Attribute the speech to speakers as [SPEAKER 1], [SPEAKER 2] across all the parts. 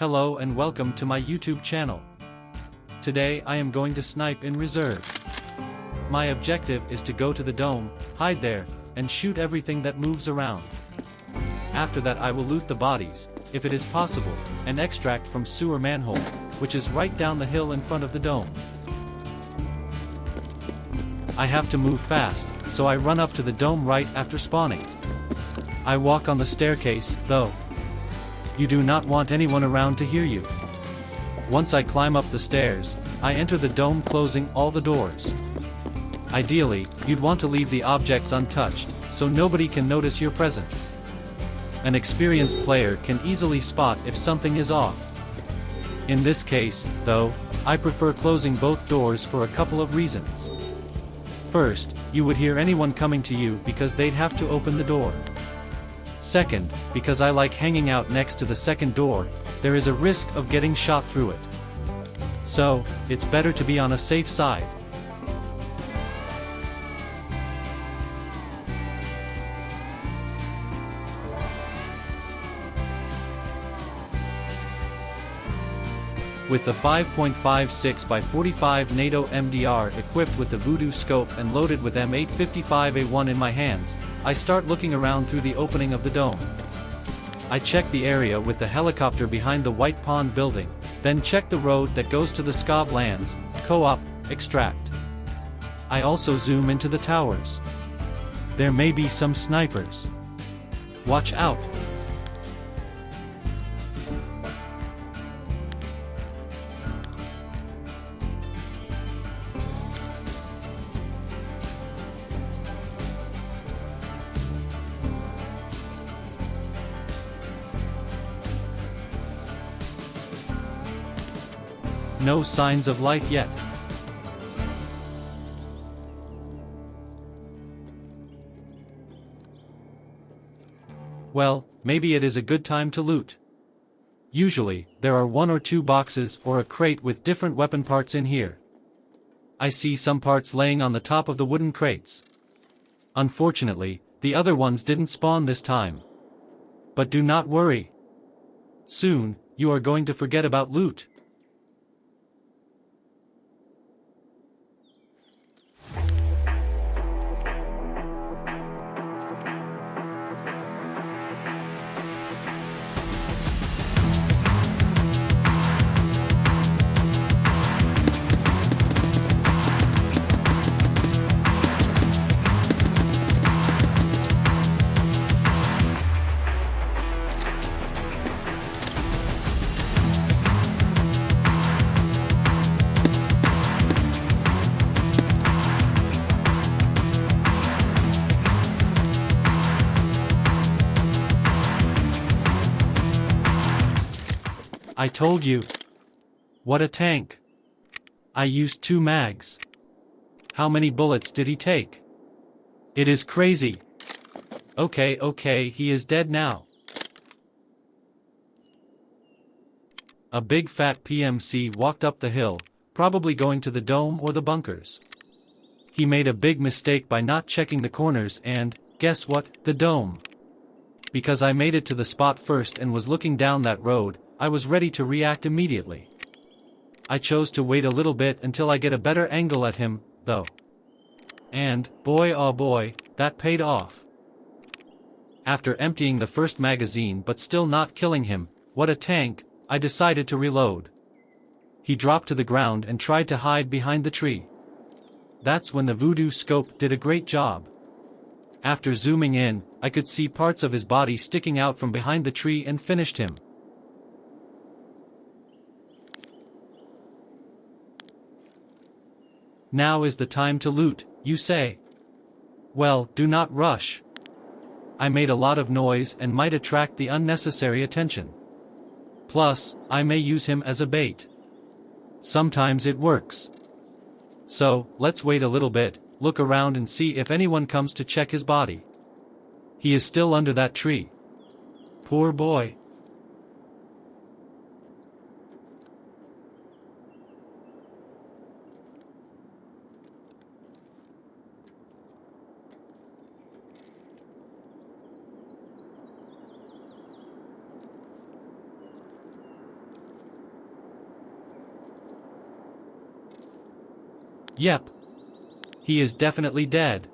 [SPEAKER 1] Hello and welcome to my YouTube channel. Today I am going to snipe in reserve. My objective is to go to the dome, hide there, and shoot everything that moves around. After that I will loot the bodies, if it is possible, and extract from sewer manhole, which is right down the hill in front of the dome. I have to move fast, so I run up to the dome right after spawning. I walk on the staircase, though. You do not want anyone around to hear you. Once I climb up the stairs, I enter the dome closing all the doors. Ideally, you'd want to leave the objects untouched, so nobody can notice your presence. An experienced player can easily spot if something is off. In this case, though, I prefer closing both doors for a couple of reasons. First, you would hear anyone coming to you because they'd have to open the door. Second, because I like hanging out next to the second door, there is a risk of getting shot through it. So, it's better to be on a safe side. With the 5.56 by 45 NATO MDR equipped with the VUDU scope and loaded with M855A1 in my hands, I start looking around through the opening of the dome. I check the area with the helicopter behind the White Pond building, then check the road that goes to the scav lands, co-op, extract. I also zoom into the towers. There may be some snipers. Watch out! No signs of life yet. Well, maybe it is a good time to loot. Usually, there are 1 or 2 boxes or a crate with different weapon parts in here. I see some parts laying on the top of the wooden crates. Unfortunately, the other ones didn't spawn this time. But do not worry. Soon, you are going to forget about loot. I told you. What a tank. I used 2 mags. How many bullets did he take? It is crazy. Okay, he is dead now. A big fat PMC walked up the hill, probably going to the dome or the bunkers. He made a big mistake by not checking the corners and, guess what, the dome. Because I made it to the spot first and was looking down that road, I was ready to react immediately. I chose to wait a little bit until I get a better angle at him, though. And, boy oh boy, that paid off. After emptying the first magazine but still not killing him, what a tank, I decided to reload. He dropped to the ground and tried to hide behind the tree. That's when the VUDU scope did a great job. After zooming in, I could see parts of his body sticking out from behind the tree and finished him. Now is the time to loot, you say? Well, do not rush. I made a lot of noise and might attract the unnecessary attention. Plus, I may use him as a bait. Sometimes it works. So, let's wait a little bit, look around and see if anyone comes to check his body. He is still under that tree. Poor boy. Yep. He is definitely dead.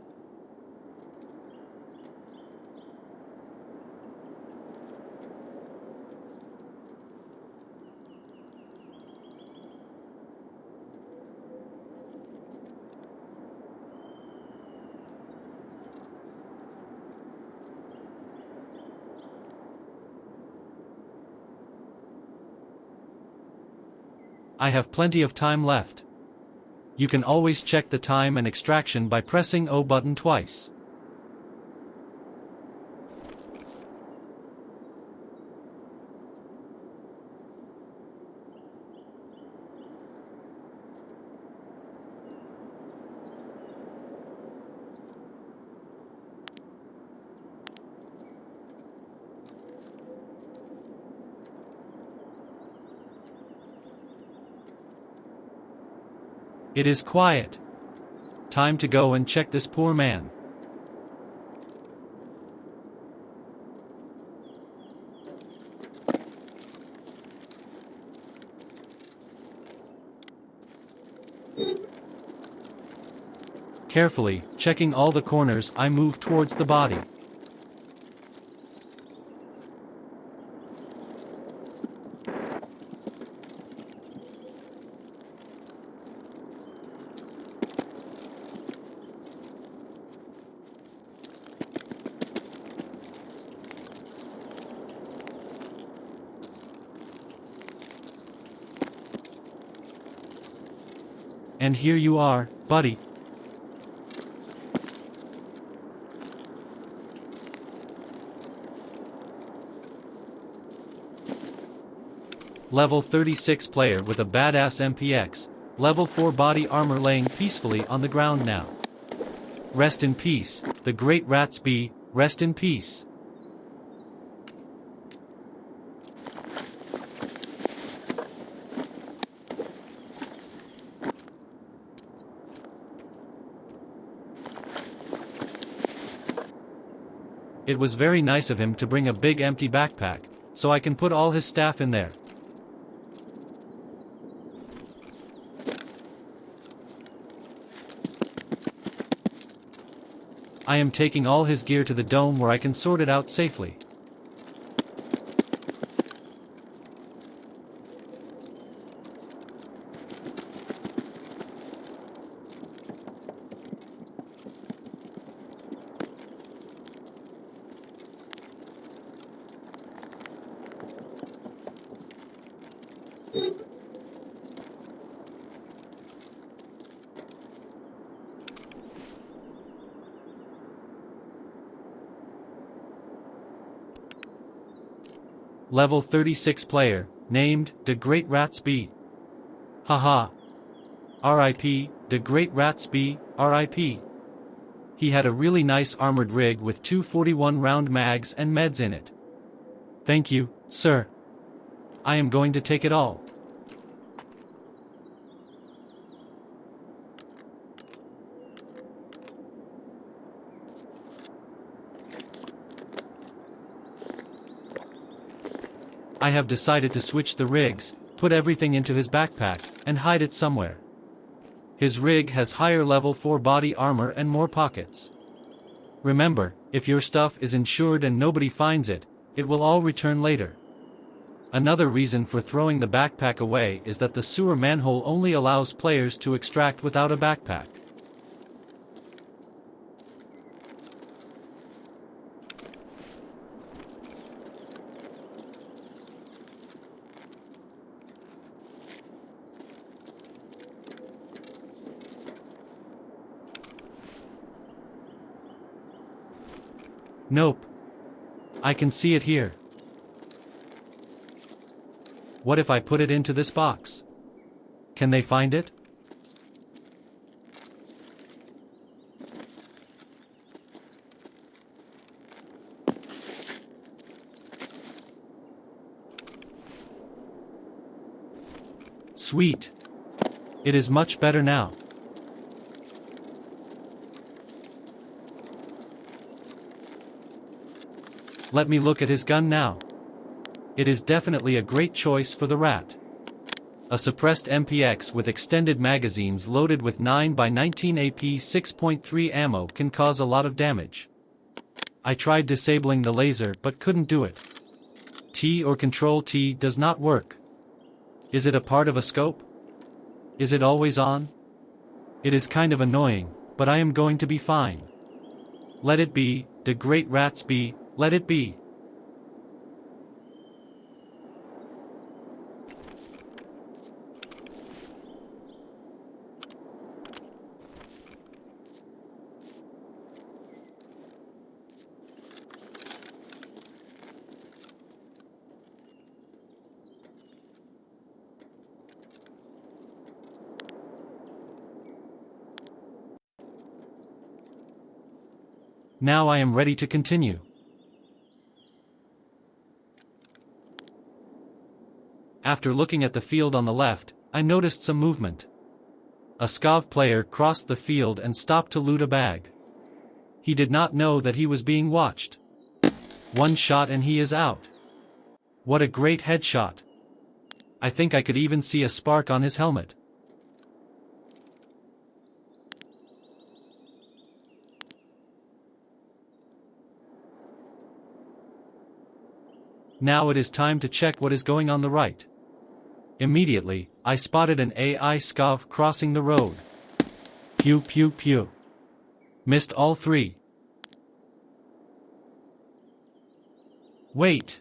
[SPEAKER 1] I have plenty of time left. You can always check the time and extraction by pressing O button twice. It is quiet. Time to go and check this poor man. Carefully, checking all the corners, I move towards the body. And here you are, buddy. Level 36 player with a badass MPX, level 4 body armor laying peacefully on the ground now. Rest in peace, the great RATSBY, rest in peace. It was very nice of him to bring a big empty backpack, so I can put all his stuff in there. I am taking all his gear to the dome where I can sort it out safely. Level 36 player, named DaGreatRatsby. Haha. RIP, DaGreatRatsby, RIP. He had a really nice armored rig with 241 round mags and meds in it. Thank you, sir. I am going to take it all. I have decided to switch the rigs, put everything into his backpack, and hide it somewhere. His rig has higher level 4 body armor and more pockets. Remember, if your stuff is insured and nobody finds it, it will all return later. Another reason for throwing the backpack away is that the sewer manhole only allows players to extract without a backpack. Nope. I can see it here. What if I put it into this box? Can they find it? Sweet. It is much better now. Let me look at his gun now. It is definitely a great choice for the rat. A suppressed MPX with extended magazines loaded with 9x19 AP 6.3 ammo can cause a lot of damage. I tried disabling the laser but couldn't do it. T or Control T does not work. Is it a part of a scope? Is it always on? It is kind of annoying, but I am going to be fine. Let it be, DaGreatRatsby, let it be. Now I am ready to continue. After looking at the field on the left, I noticed some movement. A scav player crossed the field and stopped to loot a bag. He did not know that he was being watched. One shot and he is out. What a great headshot. I think I could even see a spark on his helmet. Now it is time to check what is going on the right. Immediately, I spotted an AI scav crossing the road. Pew pew pew. Missed all three. Wait.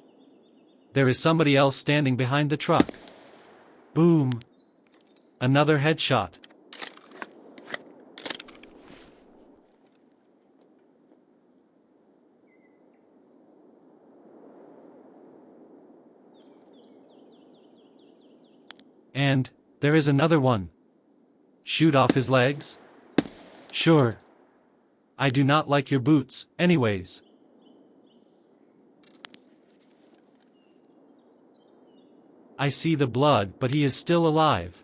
[SPEAKER 1] There is somebody else standing behind the truck. Boom. Another headshot. And there is another one. Shoot off his legs? Sure. I do not like your boots, anyways. I see the blood, but he is still alive.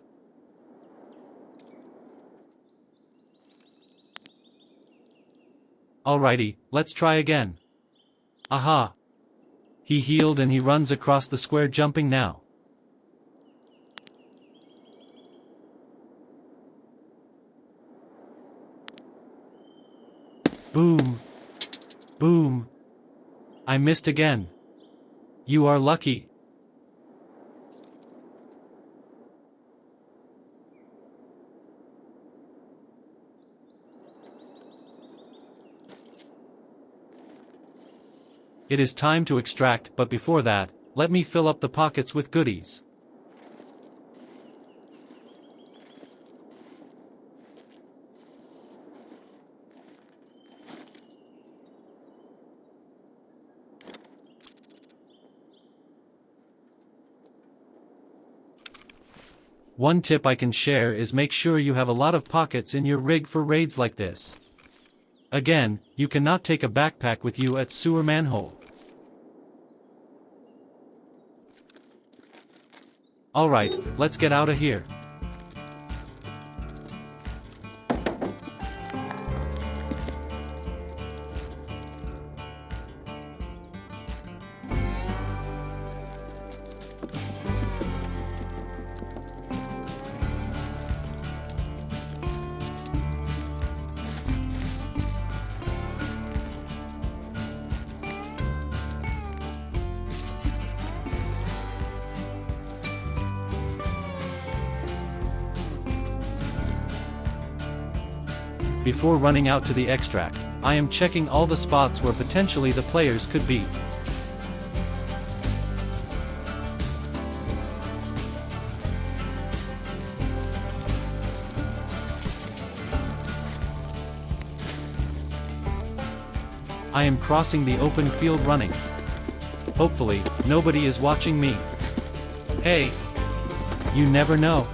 [SPEAKER 1] Alrighty, let's try again. Aha! He healed and he runs across the square jumping now. Boom. Boom. I missed again. You are lucky. It is time to extract, but before that, let me fill up the pockets with goodies. One tip I can share is make sure you have a lot of pockets in your rig for raids like this. Again, you cannot take a backpack with you at sewer manhole. Alright, let's get out of here. Before running out to the extract, I am checking all the spots where potentially the players could be. I am crossing the open field running. Hopefully, nobody is watching me. Hey! You never know.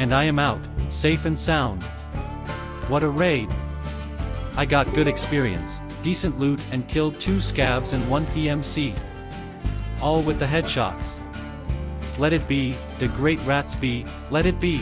[SPEAKER 1] And I am out, safe and sound. What a raid. I got good experience, decent loot and killed 2 scavs and 1 PMC. All with the headshots. Let it be, DaGreatRatsby, let it be.